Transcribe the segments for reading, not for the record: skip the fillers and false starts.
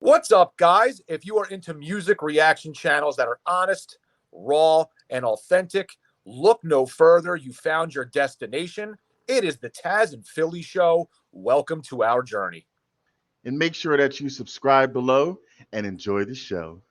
What's up, guys? If you are into music reaction channels that are honest, raw, and authentic, look no further. You found your destination. It is the Tazzz and Philly Show. Welcome to our journey. And make sure that you subscribe below and enjoy the show.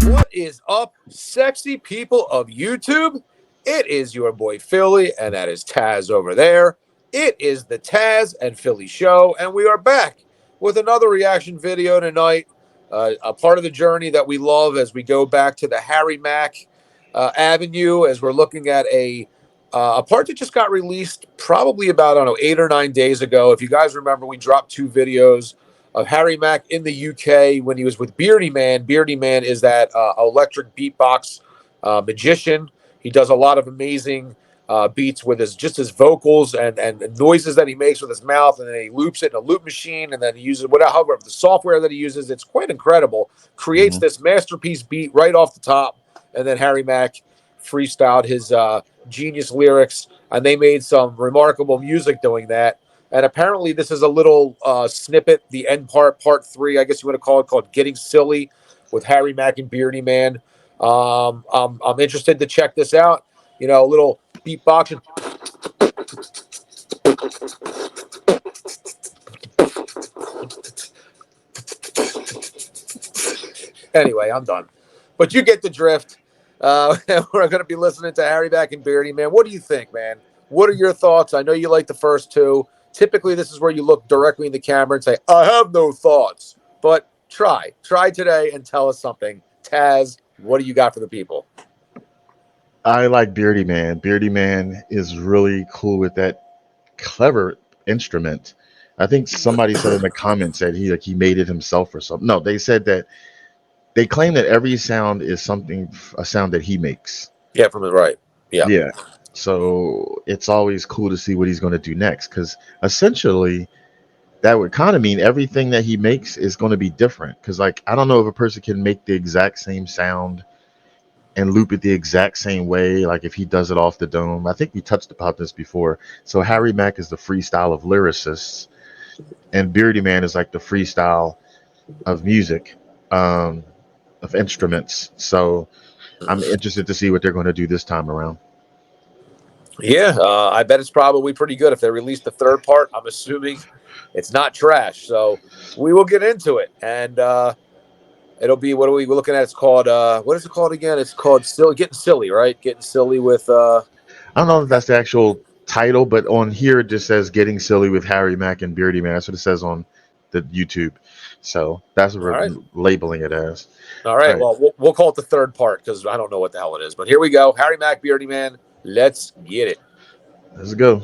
What is up, sexy people of YouTube? It is your boy Philly, and that is Tazzz over there. It is the Tazzz and Philly Show, and we are back with another reaction video tonight. A part of the journey that we love as we go back to the Harry Mack Avenue, as we're looking at a part that just got released probably about, I don't know, 8 or 9 days ago. If you guys remember, we dropped 2 videos of Harry Mack in the UK when he was with Beardyman. Beardyman is that electric beatbox magician. He does a lot of amazing beats with his vocals and noises that he makes with his mouth, and then he loops it in a loop machine, and then he uses however the software that he uses. It's quite incredible. Creates this masterpiece beat right off the top, and then Harry Mack freestyled his genius lyrics, and they made some remarkable music doing that. And apparently this is a little snippet, the end part, part 3, I guess you want to call it, called Getting Silly with Harry Mack and Beardyman. I'm interested to check this out. You know, a little beatboxing. Anyway, I'm done. But you get the drift. We're going to be listening to Harry Mack and Beardyman. What do you think, man? What are your thoughts? I know you like the first 2. Typically, this is where you look directly in the camera and say, I have no thoughts. But try today and tell us something. Tazzz, what do you got for the people? I like Beardyman. Beardyman is really cool with that clever instrument. I think somebody said in the comments that he made it himself or something. No, they said that they claim that every sound is a sound that he makes. Yeah, from the right. Yeah. Yeah. So it's always cool to see what he's going to do next, because essentially that would kind of mean everything that he makes is going to be different. Because, like, I don't know if a person can make the exact same sound and loop it the exact same way, like if he does it off the dome. I think we touched upon this before. So Harry Mack is the freestyle of lyricists, and Beardyman is like the freestyle of music, of instruments. So I'm interested to see what they're going to do this time around. Yeah, I bet it's probably pretty good. If they release the 3rd part, I'm assuming it's not trash. So we will get into it, and it'll be, what are we looking at? It's called what is it called again? It's called Getting Silly, right? Getting Silly with I don't know if that's the actual title, but on here it just says Getting Silly with Harry Mack and Beardyman. That's what it says on the YouTube. So that's what we're labeling it as. All right. Well, we'll call it the 3rd part, because I don't know what the hell it is. But here we go. Harry Mack, Beardyman. Let's get it. Let's go.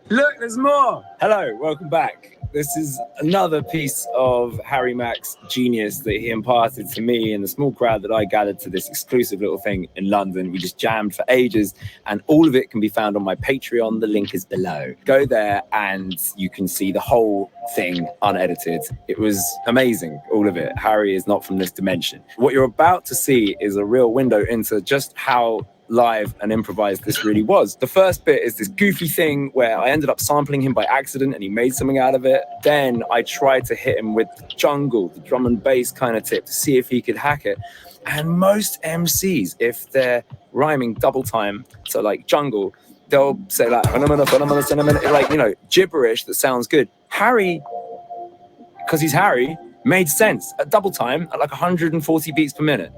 Look, there's more. Hello, welcome back. This is another piece of Harry Mack's genius that he imparted to me and the small crowd that I gathered to this exclusive little thing in London. We just jammed for ages, and all of it can be found on my Patreon. The link is below. Go there and you can see the whole thing unedited. It was amazing, all of it. Harry is not from this dimension. What you're about to see is a real window into just how live and improvised this really was. The first bit is this goofy thing where I ended up sampling him by accident and he made something out of it. Then I tried to hit him with the jungle, the drum and bass kind of tip, to see if he could hack it. And most MCs, if they're rhyming double time, so like jungle, they'll say like, like, you know, gibberish that sounds good. Harry, because he's Harry, made sense at double time at like 140 beats per minute.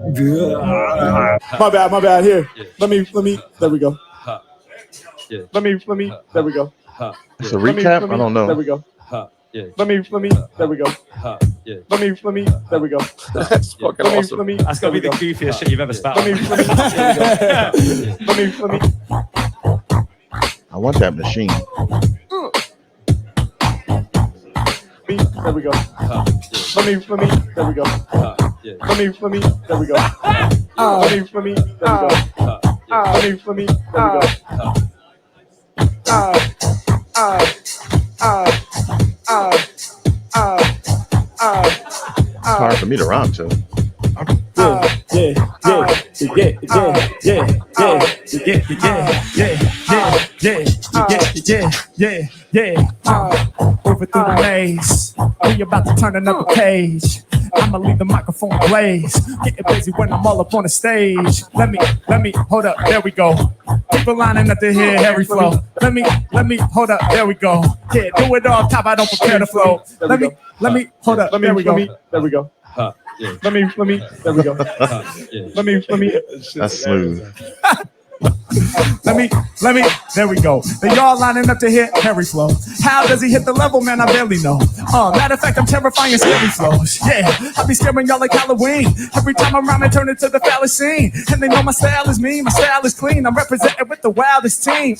My bad. Here, let me. There we go. Let me. There we go. It's a recap. I don't know. There we go. Let me. There we go. Let me. There we go. That's fucking awesome. That's gotta be the goofiest shit you've ever spat on. Let me. I want that machine. There we go. Let me. There we go. Let me. There we go. Let me. There we go. Let me. There we go. It's hard for me to rhyme to. Yeah. Over through the maze, we about to turn another page. I'ma leave the microphone ablaze. Getting busy when I'm all up on the stage. Let me, hold up, there we go. People lining up to hear Harry flow. Let me, hold up, there we go. Yeah, do it off top, I don't prepare the flow. Let me, hold up, there we go. There we go. Yeah. Let me, there we go. Yeah. Let me. That's smooth. Let me, there we go. They all lining up to hear Harry flow. How does he hit the level, man? I barely know. Matter of fact, I'm terrifying scary flows. Yeah, I be scaring y'all like Halloween. Every time I'm rhyming, turn into the foulest scene. And they know my style is mean, my style is clean. I'm representing with the wildest team.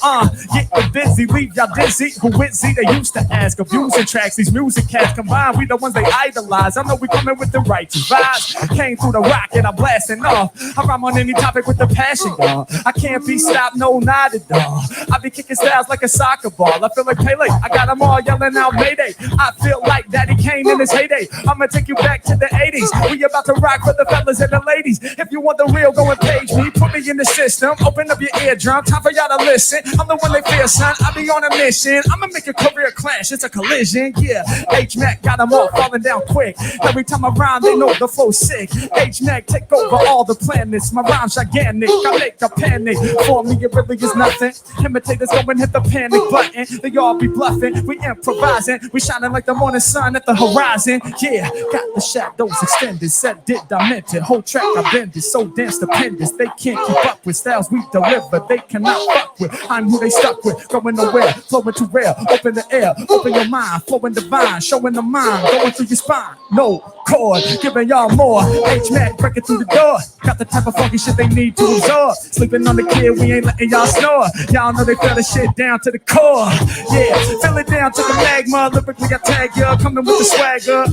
Getting busy, leave y'all dizzy. Who witzy? They used to ask. Abusing tracks, these music cats combined. We the ones they idolize. I know we coming with the righteous vibes. Came through the rock and I'm blasting off. I rhyme on any topic with the passion, y'all. I can't be stopped, no, not at all. I be kicking styles like a soccer ball. I feel like Pele, I got them all yelling out Mayday. I feel like Daddy Kane in his heyday. I'ma take you back to the 80s. We about to rock for the fellas and the ladies. If you want the real, go and page me. Put me in the system, open up your eardrum. Time for y'all to listen. I'm the one they fear, son. I be on a mission. I'ma make a career clash. It's a collision, yeah. H Mack got them all falling down quick. Every time I rhyme, they know the flow's sick. H Mack take over all the planets. My rhyme's gigantic. I make a panic. For me, it really is nothing. Imitators go and hit the panic button. They all be bluffing. We improvising. We shining like the morning sun at the horizon. Yeah, got the shadows extended. Set did demented. Whole track I bended. So damn stupendous. They can't keep up with styles we deliver. They cannot fuck with. I'm who they stuck with. Going nowhere. Flowing too rare. Open the air. Open your mind. Flowing divine. Showing the mind. Going through your spine. No chord. Giving y'all more. H-Mac breaking through the door. Got the type of funky shit they need to absorb. Sleeping on the kid. We ain't letting y'all snore. Y'all know they feel the shit down to the core. Yeah, feel it down to the magma. Lyrically I tag ya, coming with the swagger.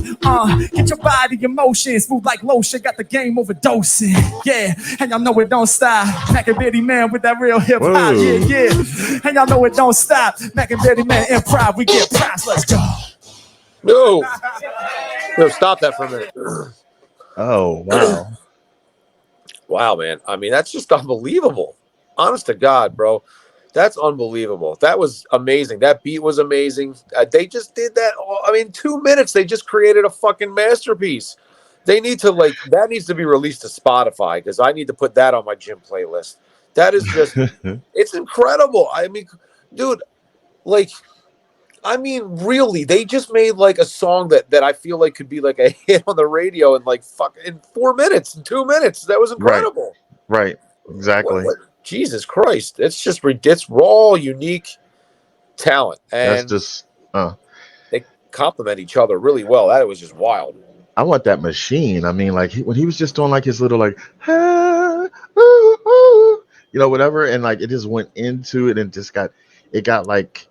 Get your body in motion, smooth like lotion. Got the game overdosing. Yeah, and y'all know it don't stop. Mack and Beardyman with that real hip hop. Yeah. And y'all know it don't stop. Mack and Beardyman improv, we get props. Let's go. No, stop that for a minute. Oh, wow. Wow, man. I mean, that's just unbelievable. Honest to God, bro. That's unbelievable. That was amazing. That beat was amazing. They just did that. I mean, 2 minutes, they just created a fucking masterpiece. They need to, like, that needs to be released to Spotify because I need to put that on my gym playlist. That is just, it's incredible. I mean, dude, like, I mean, really, they just made like a song that I feel like could be like a hit on the radio in like in 4 minutes, in 2 minutes. That was incredible. Right. Exactly. What? Jesus Christ. It's raw, unique talent. And that's just, they complement each other really well. That was just wild. I want that machine. I mean, like when he was just doing like his little like, ah, ooh, ooh, you know, whatever. And like, it just went into it and just got like,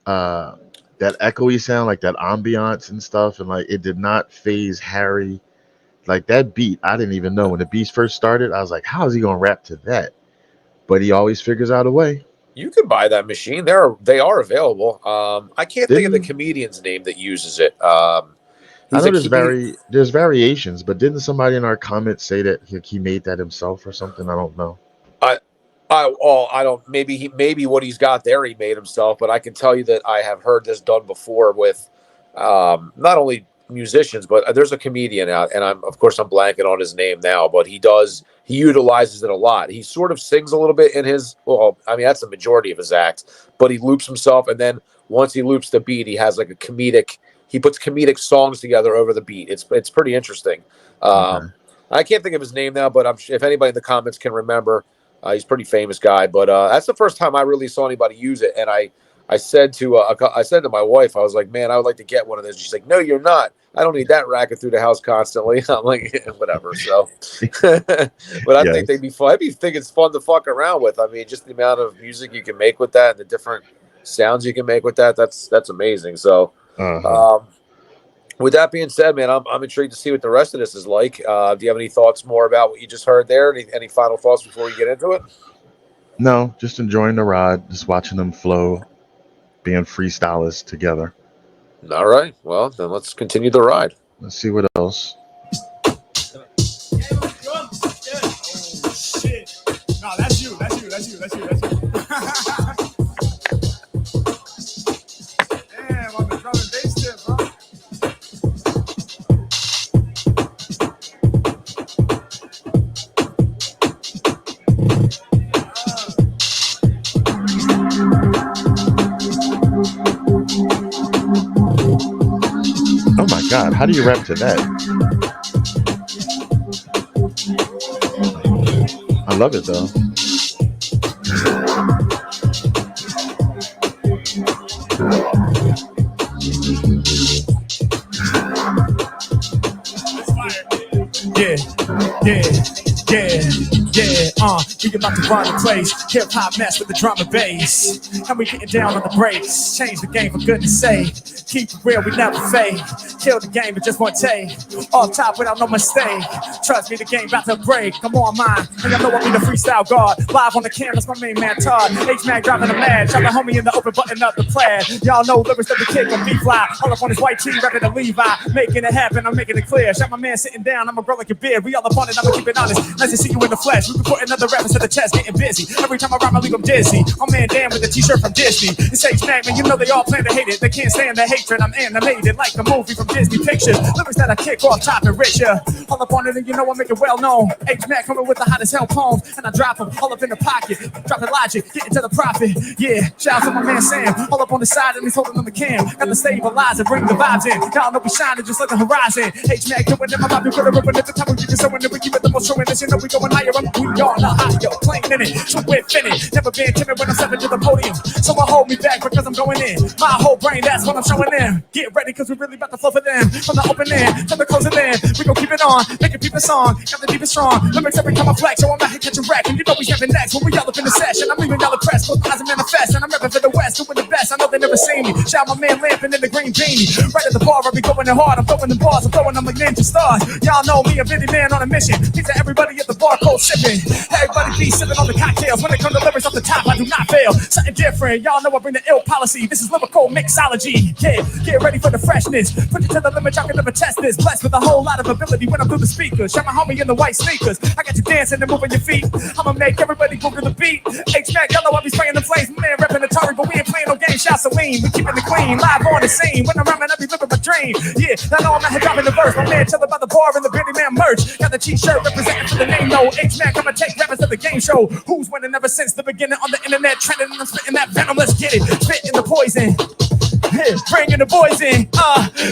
that echoey sound, like that ambiance and stuff, and like it did not phase Harry. Like that beat, I didn't even know when the beat first started. I was like, how is he gonna rap to that? But he always figures out a way. You can buy that machine. They are available. I can't think of the comedian's name that uses it. I know there's variations, but didn't somebody in our comments say that he made that himself or something? I don't know. I don't. Maybe what he's got there he made himself, but I can tell you that I have heard this done before with not only musicians, but there's a comedian out, and I'm blanking on his name now, but he utilizes it a lot. He sort of sings a little bit in his. Well, I mean that's the majority of his act, but he loops himself, and then once he loops the beat, he has like a comedic. He puts comedic songs together over the beat. It's pretty interesting. Okay. I can't think of his name now, but if anybody in the comments can remember. He's a pretty famous guy, but that's the first time I really saw anybody use it. And I said to my wife, I was like, man, I would like to get one of those. She's like, no, you're not. I don't need that racket through the house constantly. I'm like, whatever. So, but I think they'd be fun. I think it's fun to fuck around with. I mean, just the amount of music you can make with that and the different sounds you can make with that. That's amazing. So, with that being said, man, I'm intrigued to see what the rest of this is like. Do you have any thoughts more about what you just heard there? Any final thoughts before we get into it? No, just enjoying the ride, just watching them flow, being freestylers together. All right. Well, then let's continue the ride. Let's see what else. Damn, I'm the drum and bass tip, huh? Oh my God, how do you rap to that? I love it though. Yeah, we about to run the place. Hip hop mess with the drum and bass. And we getting down on the breaks. Change the game for goodness sake. Keep it real, we never fade. Kill the game in just one take. Off top without no mistake. Trust me, the game about to break. I'm on mine, and y'all know I be the freestyle guard. Live on the canvas, my main man Todd. H-Man driving the mad. Shot the homie in the open button up the plaid. Y'all know lyrics of the kid from B-Fly. All up on his white tee, rapping the Levi. Making it happen, I'm making it clear. Shot my man sitting down, I'm a girl like a beard. We all up on it, I'ma keep it honest. Nice to see you in the flesh. We been putting other rappers to the chest, getting busy. Every time I rhyme, I leave them dizzy. I'm man damn with a t-shirt from Disney. It's H-Man, man, you know they all plan to hate it. They can't stand the hatred, I'm animated like a movie from Disney Pictures. Lyrics that I kick off top and rich, yeah. All up on it and you know I make it well known. H-Man coming with the hottest hell poems. And I drop them all up in the pocket. Dropping logic, getting to the profit. Yeah, shout out to my man Sam. All up on the side and he's holding on the cam. Got the stabilizer, bring the vibes in. Y'all know we shining just like the horizon. H-Man doing it, my vibe, you could have ripping at the top. We keep it sewing it, we keep it the most showing this. You know we going higher, we on the high, yo, playing in it. So we're finished. Never been timid when I'm stepping to the podium. So I hold me back because I'm going in. My whole brain, that's what I'm showing them. Get ready because we're really about to flow for them. From the open end to the closing end. We gon' keep it on, make it people song. Got the deep and strong. Lyrics every time I flex. So I'm out here catching wreck. And you know we having next when we all up in the session. I'm leaving y'all impressed. Both eyes are manifest. And I'm repping for the West, doing the best. I know they never seen me. Shout my man Lampin' in the green beanie. Right at the bar, I be going in hard. I'm throwing the bars, I'm throwing them like ninja stars. Y'all know me, a Beardyman on a mission. Pizza everybody at the bar, cold sipping. Everybody be sipping on the cocktails. When it comes to lyrics off the top, I do not fail. Something different. Y'all know I bring the ill policy. This is lyrical mixology. Yeah, get ready for the freshness. Put it to the limit, y'all can never test this. Blessed with a whole lot of ability when I'm through the speakers. Shout my homie in the white sneakers. I got you dancing and moving your feet. I'ma make everybody move to the beat. H-Mac, y'all know I be spraying the flames. My man repping Atari, but we ain't playing no game. Shout Celine, we keeping it clean. Live on the scene. When I'm rhyming, I be living my dream. Yeah, I know I'm out here dropping the verse. My man tell about the bar and the Beardyman merch. Got the t-shirt representing for the name, no. H-Mac, I'ma take rappers to the game show. Who's winning ever since the beginning on the internet? Trending and I'm spitting that venom. Let's get it. Spitting the poison. Bringing the boys in,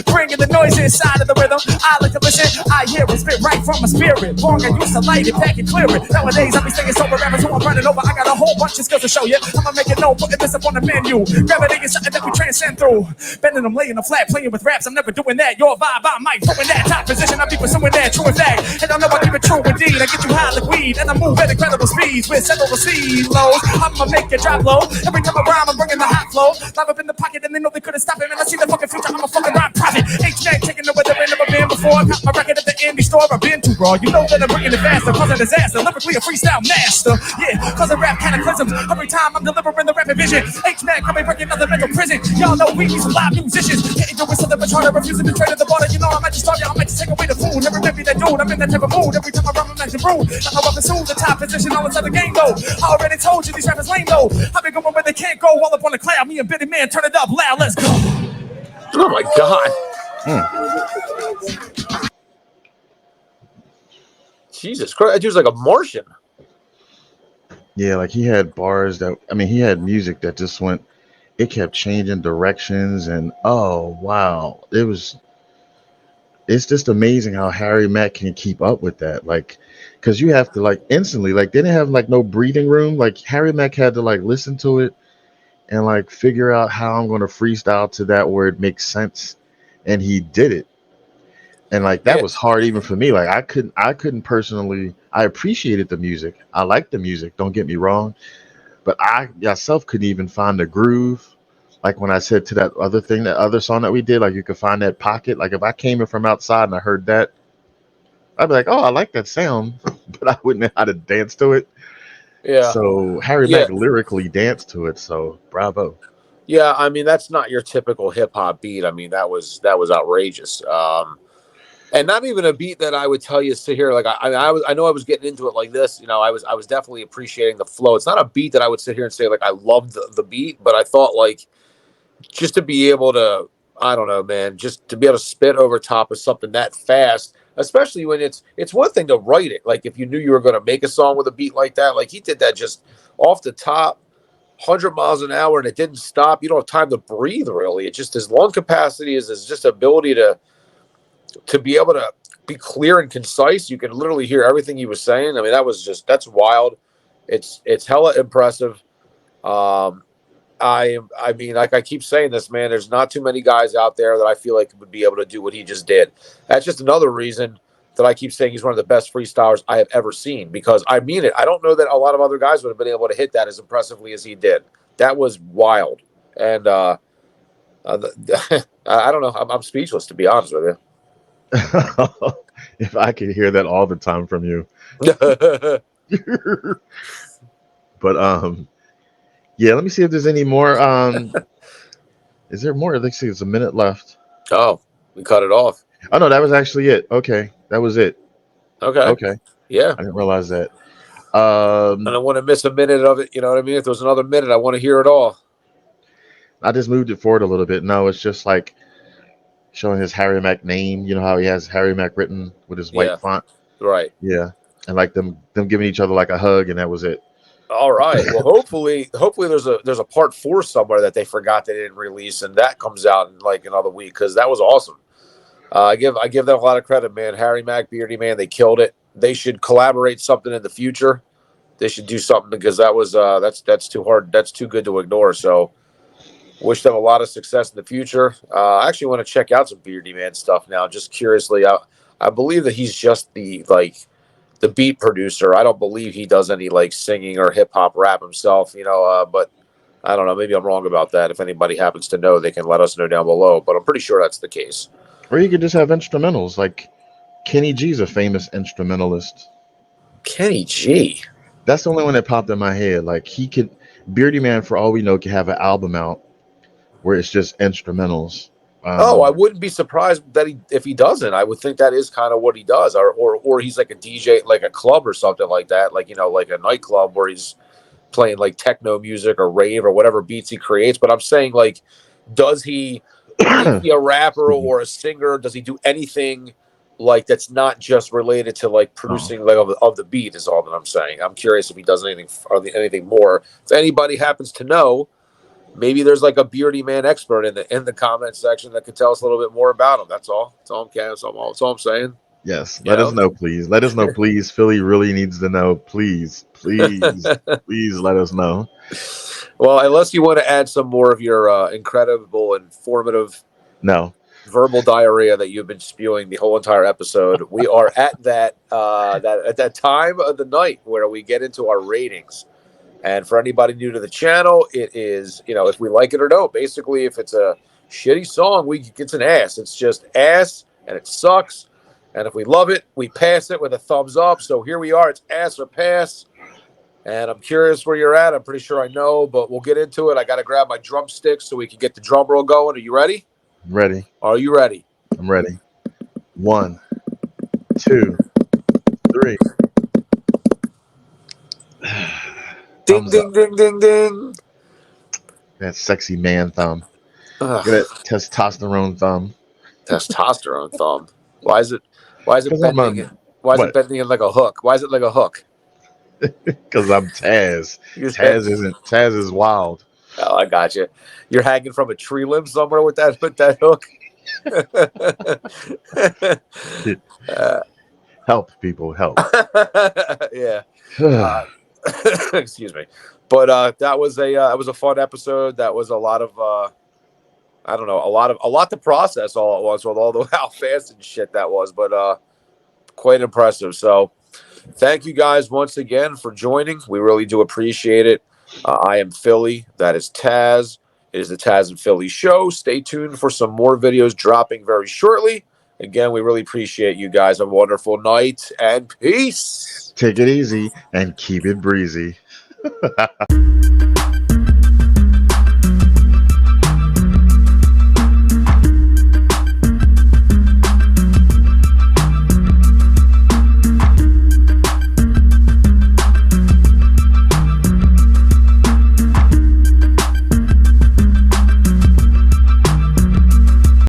bringing the noise inside of the rhythm. I like to listen, I hear it, spit right from my spirit. Long I used to light it, pack it, clear it. Nowadays I be staying sober, rappers who I'm running over. I got a whole bunch of skills to show you. I'ma make it known, putting this up on the menu. Gravity is something that we transcend through. Bending them, laying them flat, playing with raps. I'm never doing that. Your vibe, I might throw in that top position. I be pursuing that, true in fact. And I know I keep it true indeed. I get you high like weed, and I move at incredible speeds with several speed lows. I'ma make it drop low. Every time I rhyme, I'm bringing the hot flow. Live up in the pocket, and they know they couldn't stop it. And I see the fucking future, I'm a fucking rhyme prophet. H-Mac taking over the way never been before. Got my record at the indie store I've been to, bro. You know that I'm bringing it faster, cause a disaster. Lyrically a freestyle master. Yeah, cause I rap cataclysms. Every time I'm delivering the rapping vision. H-Mac, I'm breaking another mental prison. Y'all know we need some live musicians. Getting your whistle, but trying to refusing to trade at the border. You know I might just start, y'all might just take away the food. Never maybe that dude, I'm in that type of mood. Every time I rhyme, I'm acting rude. That's how I pursue the top position all inside the game, though. I already told you these rappers lame, though. I've been going where they can't go, all up on the cloud. Me and Beardyman, turn it up loud, let's go. Oh my God. Jesus Christ, that dude's like a Martian. Yeah, like he had bars that, I mean, he had music that just went, it kept changing directions, and oh wow, it's just amazing how Harry Mack can keep up with that. Like, because you have to like instantly, like they didn't have like no breathing room. Like Harry Mack had to like listen to it and like figure out how I'm going to freestyle to that where it makes sense, and he did it. And like that was hard even for me. Like I couldn't personally. I appreciated the music. I liked the music. Don't get me wrong, but I myself couldn't even find the groove. Like when I said to that other thing, that other song that we did, like you could find that pocket. Like if I came in from outside and I heard that, I'd be like, oh, I like that sound, but I wouldn't know how to dance to it. Yeah. So Harry Mack lyrically danced to it. So bravo. Yeah, I mean that's not your typical hip hop beat. I mean that was outrageous. And not even a beat that I would tell you to sit here. Like I know I was getting into it like this. You know, I was definitely appreciating the flow. It's not a beat that I would sit here and say like I loved the beat, but I thought like just to be able to, I don't know, man, just to be able to spit over top of something that fast, especially when it's one thing to write it. Like if you knew you were going to make a song with a beat like that, like he did that just off the top, 100 miles an hour, and it didn't stop. You don't have time to breathe really. It's just his lung capacity is his just ability to be able to be clear and concise. You can literally hear everything he was saying. I mean, that's wild. It's hella impressive. I mean, like I keep saying this, man, there's not too many guys out there that I feel like would be able to do what he just did. That's just another reason that I keep saying he's one of the best freestylers I have ever seen, because I mean it. I don't know that a lot of other guys would have been able to hit that as impressively as he did. That was wild. And I don't know. I'm speechless, to be honest with you. If I could hear that all the time from you. But yeah, let me see if there's any more. Is there more? Let's see, it's a minute left. Oh, we cut it off. Oh no, that was actually it. Okay, that was it. Okay. Yeah. I didn't realize that. I don't want to miss a minute of it. You know what I mean? If there was another minute, I want to hear it all. I just moved it forward a little bit. No, it's just like showing his Harry Mack name. You know how he has Harry Mack written with his white font? Right. Yeah. And like them giving each other like a hug, and that was it. All right. Well, hopefully there's a part 4 somewhere that they forgot they didn't release, and that comes out in like another week, because that was awesome. I give them a lot of credit, man. Harry Mack, Beardyman, they killed it. They should collaborate something in the future. They should do something, because that was that's too hard. That's too good to ignore. So wish them a lot of success in the future. I actually want to check out some Beardyman stuff now, just curiously. I believe that he's just the beat producer. I don't believe he does any like singing or hip hop rap himself, but I don't know. Maybe I'm wrong about that. If anybody happens to know, they can let us know down below, but I'm pretty sure that's the case. Or you could just have instrumentals. Like Kenny G's a famous instrumentalist. Kenny G? That's the only one that popped in my head. Like Beardyman, for all we know, could have an album out where it's just instrumentals. I wouldn't be surprised that if he doesn't. I would think that is kind of what he does, or he's like a DJ, like a club or something like that, like like a nightclub where he's playing like techno music or rave or whatever beats he creates. But I'm saying, like, does he is he a rapper or a singer? Does he do anything like that's not just related to like producing like of the beat? Is all that I'm saying. I'm curious if he does anything more. If anybody happens to know, maybe there's like a Beardyman expert in the comment section that could tell us a little bit more about him. That's all. That's all I'm saying. Yes. Let us know, please. Let us know, please. Philly really needs to know. Please, please, please let us know. Well, unless you want to add some more of your incredible, informative, verbal diarrhea that you've been spewing the whole entire episode, we are at that time of the night where we get into our ratings. And for anybody new to the channel, it is, if we like it or no. Basically, if it's a shitty song, it's an ass. It's just ass, and it sucks. And if we love it, we pass it with a thumbs up. So here we are. It's ass or pass. And I'm curious where you're at. I'm pretty sure I know, but we'll get into it. I got to grab my drumsticks so we can get the drum roll going. Are you ready? I'm ready. Are you ready? I'm ready. 1, 2, 3. Ding, ding, ding, ding, ding. That sexy man thumb. Look at that testosterone thumb. Testosterone thumb. Why is it bending? Why is it bending in like a hook? Why is it like a hook? Because I'm Tazzz. Tazzz is wild. Oh, I got you. You're hanging from a tree limb somewhere with that hook. Help, people, help. Yeah. Excuse me. But that was a fun episode. That was a lot of a lot to process all at once with all the how fast and shit that was, but quite impressive. So thank you guys once again for joining. We really do appreciate it. I am Philly. That is Tazzz. It is the Tazzz and Philly show. Stay tuned for some more videos dropping very shortly. Again, we really appreciate you guys. Have a wonderful night and peace. Take it easy and keep it breezy.